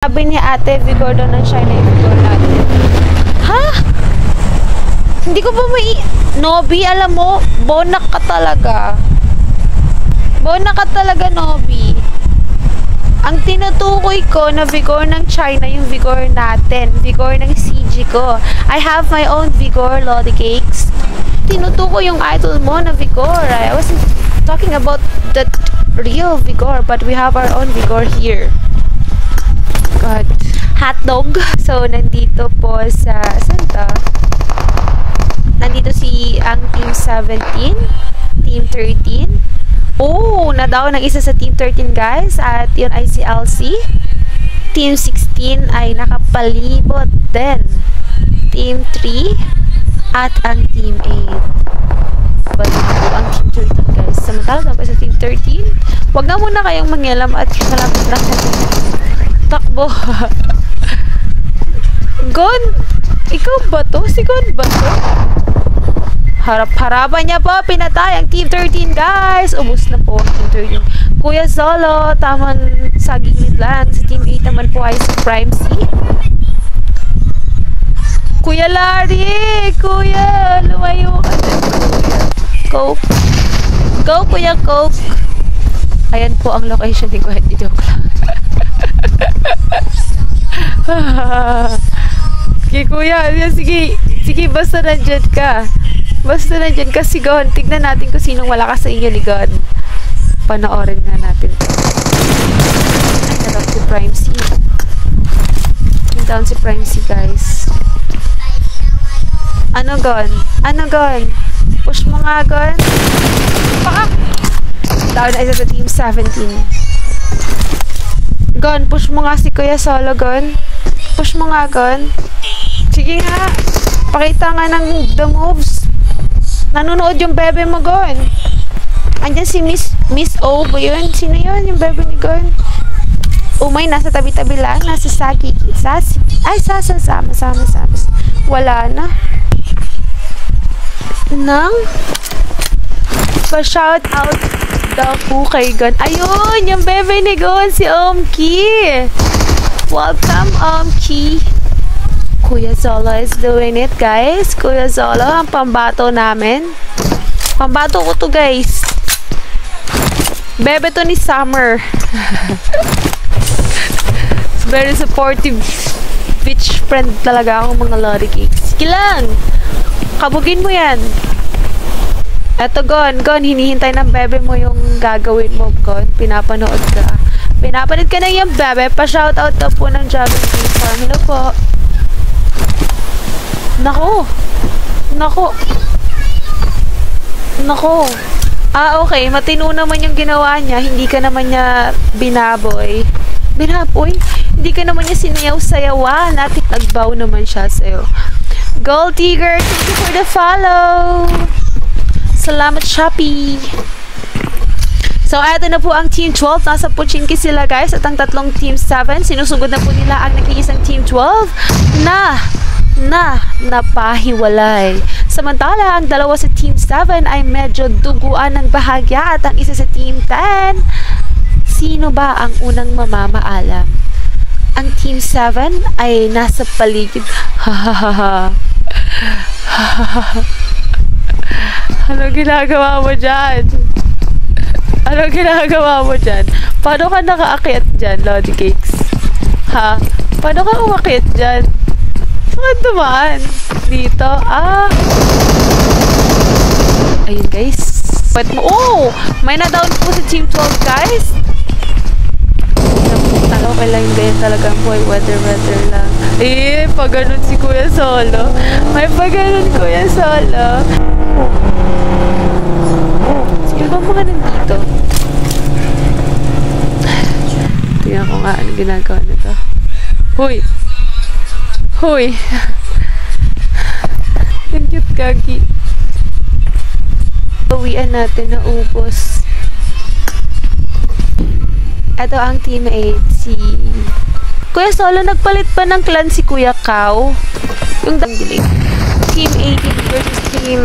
Sabi ni ate, vigor daw ng China yung vigor natin. Ha? Hindi ko pa Nobi, alam mo, bonak ka talaga. Bonak ka talaga, Nobi. Ang tinutukoy ko na vigor ng China yung vigor natin. Vigor ng CG ko. I have my own vigor, Lodi Cakes. Tinutukoy yung idol mo na vigor. I wasn't talking about the real vigor, but we have our own vigor here. God. Hotdog. So, nandito po sa Santa. Nandito ang Team 17, Team 13. Oh, nadaw ng isa sa Team 13, guys. At yun ay si LC. Team 16 ay nakapalibot din. Team 3 at ang Team 8. Bago ang Team 13, guys. Samantala pa sa Team 13. Huwag na muna kayong mangyalam at malapit na takbo. Gon, ikaw ba to? Si Gon ba to? Harap-harapan niya po, pinatay ang Team 13, guys. Ubus na po ang Team 13. Kuya Zolo, tamang saging lang. Sa Team 8 naman po ay si Prime C. Kuya Larry, kuya, lumayo ka na. Coke. Go, kuya Coke. Ayan po ang location ni Kuya. Joke lang. Okay, kuya. Sige, basta nandyan ka. Basta nandyan ka, si Gon. Tignan natin kung sinong malakas sa inyo ni Gon. Panoorin nga natin. Ay, nadown si Prime C. Nadown si Prime C, guys. Ano, Gon? Ano, Gon? Push mo nga, Gon. Pakak! Down na isa sa Team 17. Gon, push mo nga si Kuya Solo, Gon. Push mo nga, Gon. Sige nga. Pakita nga ng the moves. Nanonood yung bebe mo, Gon. Andyan si Miss O ba yun? Sino yun? Yung bebe ni Gon. Umay, nasa tabi-tabi lang. Nasa Saki. Sama. Wala na. Nang pa-shout out daw po kay Gon. Ayun! Yung bebe ni Gon, si Omki. Welcome, Omki. Kuya Zolo is doing it, guys. Kuya Zolo, ang pambato namin. Pambato ko to, guys. Bebe to ni Summer. Very supportive bitch friend talaga ako, mga Lodi Cakes. Sige lang. Kabugin mo yan. Eto, Gon, hinihintay ng bebe mo yung gagawin mo, Gon. Pinapanood ka. Pinapanood ka na yung bebe. Pa-shoutout na po ng Dragon King Farm. Hello po. Nako. Okay. Matino naman yung ginawa niya. Hindi ka naman niya binaboy. Hindi ka naman niya sinayaw-sayawan. At nagbaw naman siya sa'yo. Gold Tiger, thank you for the follow. Salamat, Shopee. So, eto na po ang Team 12. Nasa Puchinki sila, guys. At ang tatlong Team 7. Sinusugod na po nila ang nag-iisang Team 12 na napahiwalay. Samantala, ang dalawa sa Team 7 ay medyo duguan ng bahagya at ang isa sa Team 10. Sino ba ang unang mamamaalam? Ang Team 7 ay nasa paligid. Ano ginagawa mo dyan? Paano ka nakaakyat dyan, Lodi Cakes? Ha? Paano ka umakyat dyan? Saan dumaan? Dito? Ayun, guys. May na-down po sa Team 12, guys. Okay lang din talagang boy, weather lang. Pag ganun si Kuya Solo. May pag ganun Kuya Solo. Sino ba mga nandito? Tingnan ko nga anong ginagawa nito. Hoy! Ang cute, Kagi. Uwian natin na ubos. Ito ang Team 8, si Kuya Solo. Nagpalit pa ng clan si Kuya Kao. Yung dilig. Team 18 versus Team...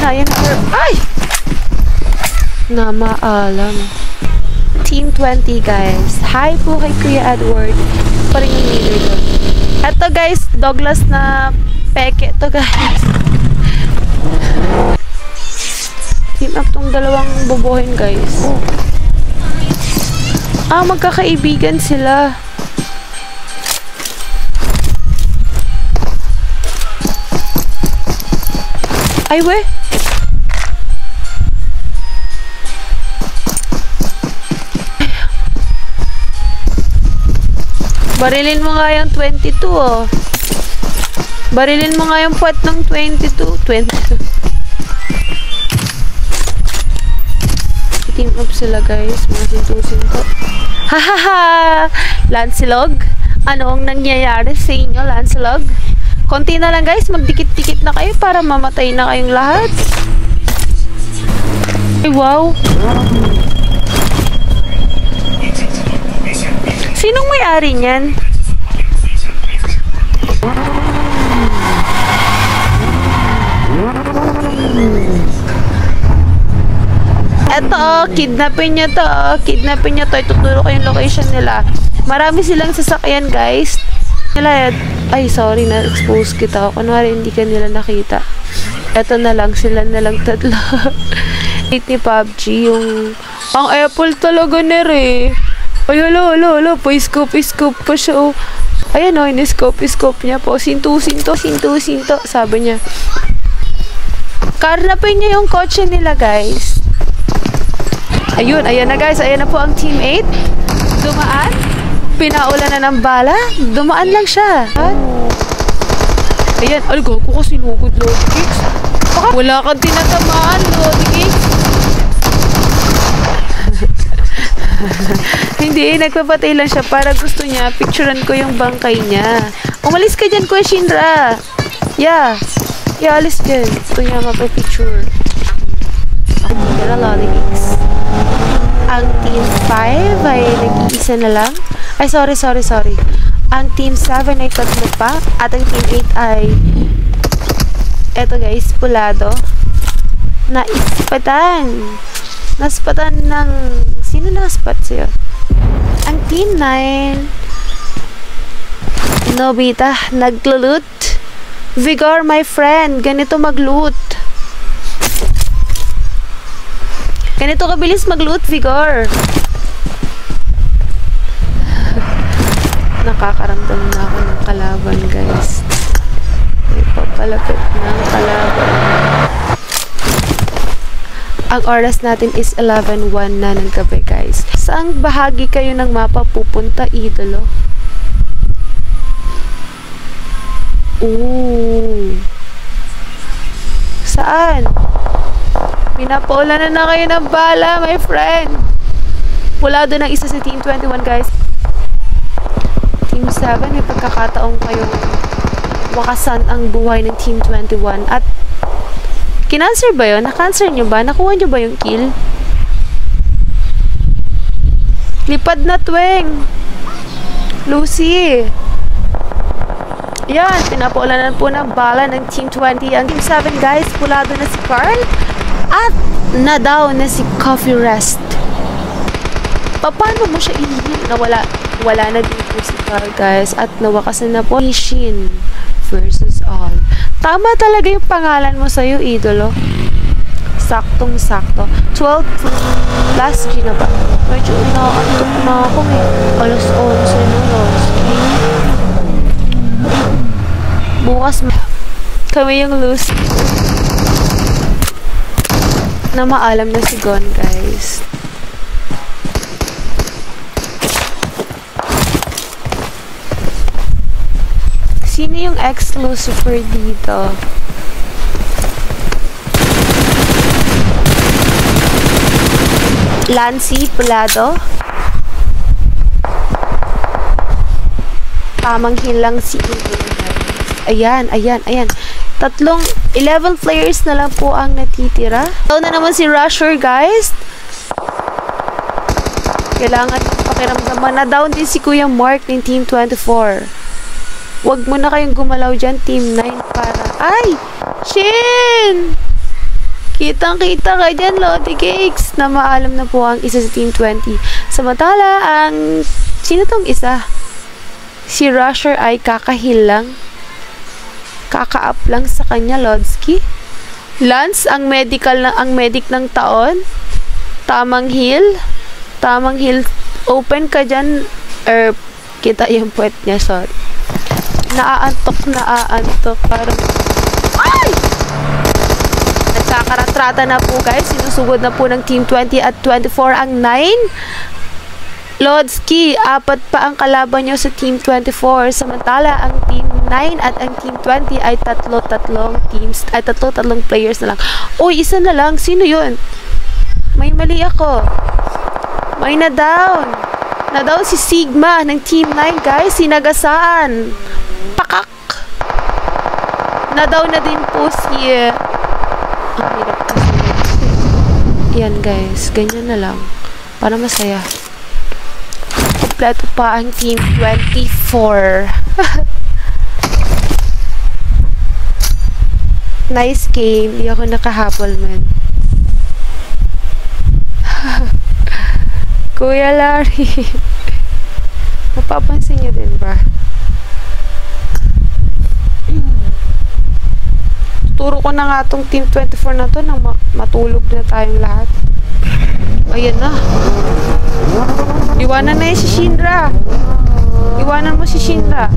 Yan na. Ay! Na maalam. Team 20, guys. Hi po kay Kuya Edward. Pa rin yung leader doon. Eto, guys. Douglas na peke to, guys. Team up tong dalawang bobohin, guys. Magkakaibigan sila. Ay, we. Barilin mo nga yung 22, oh. Barilin mo nga yung puwet ng 22. 22. Team up sila, guys. Mga sinto-sinto. Hahaha! Lancelog? Ano ang nangyayari sa inyo, Lancelog? Konti na lang, guys. Magdikit-dikit na kayo para mamatay na kayong lahat. Ay, wow. Sinong may-ari niyan? Eto, kidnapin niya to. Kidnapin niya to. Ituturo ko yung location nila. Marami silang sasakyan, guys. Ay, sorry, na-expose kita. Kunwari, hindi ka nila nakita. Eto na lang, sila na lang tatlo. Hate ni PUBG, yung... Ang Apple talaga nere. Ay, hala. Pa-scope pa siya, oh. Ayan, oh, in-scope niya po. Sinto. Sabi niya. Karnapin niya yung kotse nila, guys. Ayun, ayan na, guys. Ayan na po ang Team 8. Dumaan. Pinaula na ng bala. Dumaan lang siya. Ayan. Ay, gago ko sinugod, Lodi Kicks. Wala kang tinatamaan, Lodi Kicks. Hindi, nagpapatay lang siya para gusto niya. Picturean ko yung bangkay niya. Umalis ka dyan, Kuya Shinra. Yeah, alis dyan. Gusto niya mapapicture. Pero Lodi Kicks. Ang Team 5 ay nag-iisa na lang. Ay, sorry. Ang Team 7 ay tatlo pa. At ang Team 8 ay eto, guys, pulado. Naspatan ng... Sino naspat siya? Ang Team 9 Nobita, naglulut. Vigor, my friend, ganito magloot. Ganito kabilis mag-loot, Vigor. Nakakaramdam na ako ng kalaban, guys. May papalapit na ang kalaban. Ang oras natin is 11:01 na ng gabi, guys. Saang bahagi kayo ng mapa pupunta, idolo? Ooh. Saan? Pinapaulanan na kayo ng bala, my friend. Wala doon ang isa sa Team 21, guys. Team 7, may pagkakataong kayong wakasan ang buhay ng Team 21. At, kinanswer ba yun? Nakanswer nyo ba? Nakuha nyo ba yung kill? Lipad na, Tweng. Lucy. Yan, pinapaulanan po ng bala ng Team 20. Ang Team 7, guys, pulado na si Carl. At na-down na si Coffee Rest. Paano mo siya i-heal na wala na dito si Carl, guys. At nawakasan na po Shin versus all. Tama talaga yung pangalan mo sa'yo, idolo. Saktong-sakto. 12 plus G na ba? Medyo inaantok na ako alas 11 na lost. Bukas kami yung loose na maalam na si Gon, guys. Sino yung ex-Lucifer dito? Lancy Pulado? Tamang hilang si Ayan. 11 players na lang po ang natitira. Ito na naman si Rusher, guys. Kailangan pakiramdaman na down din si Kuya Mark ng Team 24. Huwag mo na kayong gumalaw dyan, Team 9, para... Ay! Shin! Kitang-kita ka dyan, Lodi Cakes, na maalam na po ang isa sa Team 20. Samantala, ang... Sino tong isa? Si Rusher ay kakahil lang. Kaka-up lang sa kanya, Lodski. Lance, ang medic ng taon. Tamang heal. Open ka dyan. Kita yung puwet niya, sorry. Naaantok. Parang... Ay! Nagkakaratrata na po, guys. Sinusugod na po ng Team 20 at 24 ang 9. Lodski, 4 pa ang kalaban nyo sa Team 24. Samantala, ang Team 9 at ang Team 20 ay tatlong players na lang. Uy, isa na lang. Sino yun? May mali ako. May na-down. Na-down si Sigma ng Team 9, guys. Sinagasaan. Pakak. Na-down na din po si... Ang hirap kasi. Yan, guys. Ganyan na lang. Para masaya. Kompleto pa ang Team 24. Nice game. Hindi ako nakahabol, man. Kuya Larry. Mapapansin niyo din ba? Turo ko na nga tong Team 24 na to na matulog na tayong lahat. Ayan na. Iwanan na si Shinra. Iwanan mo si Shinra.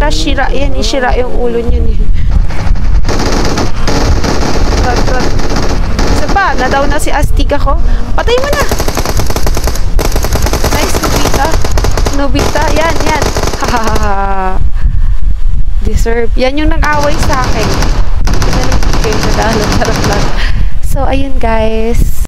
Shira. Yan, ishira yung ulo niya eh. Isa pa, na-down na si Astig ako. Patay mo na. Nice, Nobita. Yan. Hahaha. Deserve. Yan yung nag-away sa akin. So, ayun guys.